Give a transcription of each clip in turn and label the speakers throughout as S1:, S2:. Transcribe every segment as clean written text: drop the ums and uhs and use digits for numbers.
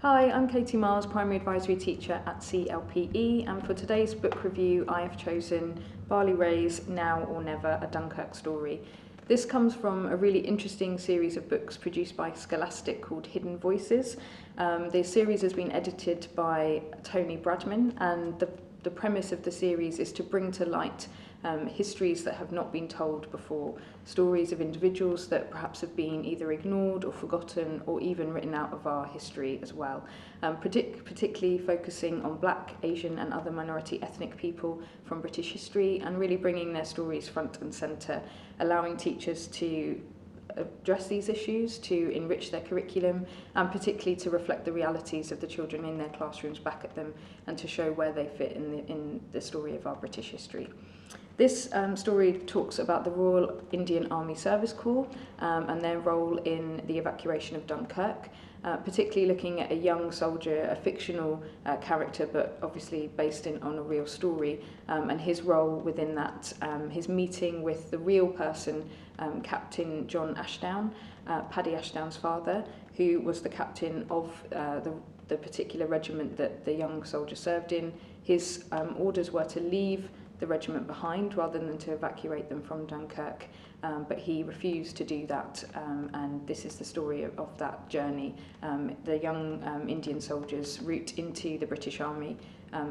S1: Hi, I'm Katie Myles, Primary Advisory Teacher at CLPE, and for today's book review I have chosen Bali Ray's Now or Never, a Dunkirk Story. This comes from a really interesting series of books produced by Scholastic called Hidden Voices. The series has been edited by Tony Bradman, and the premise of the series is to bring to light histories that have not been told before, stories of individuals that perhaps have been either ignored or forgotten or even written out of our history as well, particularly focusing on Black, Asian and other minority ethnic people from British history and really bringing their stories front and centre, allowing teachers to address these issues, to enrich their curriculum and particularly to reflect the realities of the children in their classrooms back at them and to show where they fit in the story of our British history. This story talks about the Royal Indian Army Service Corps and their role in the evacuation of Dunkirk, particularly looking at a young soldier, a fictional character but obviously based on a real story, and his role within that, his meeting with the real person, Captain John Ashdown, Paddy Ashdown's father, who was the captain of the particular regiment that the young soldier served in. His orders were to leave the regiment behind rather than to evacuate them from Dunkirk, but he refused to do that, and this is the story of that journey, the young Indian soldier's route into the British Army,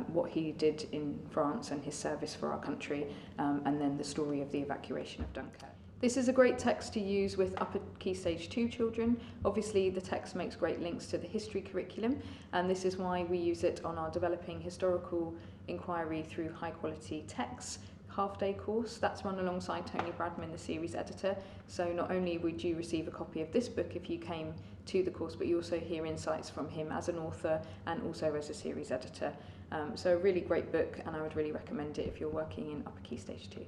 S1: what he did in France and his service for our country, and then the story of the evacuation of Dunkirk. This is a great text to use with upper Key Stage 2 children. Obviously the text makes great links to the history curriculum, and this is why we use it on our Developing Historical Inquiry Through High Quality Texts half-day course. That's run alongside Tony Bradman, the series editor, so not only would you receive a copy of this book if you came to the course, but you also hear insights from him as an author and also as a series editor. So a really great book, and I would really recommend it if you're working in upper Key Stage 2.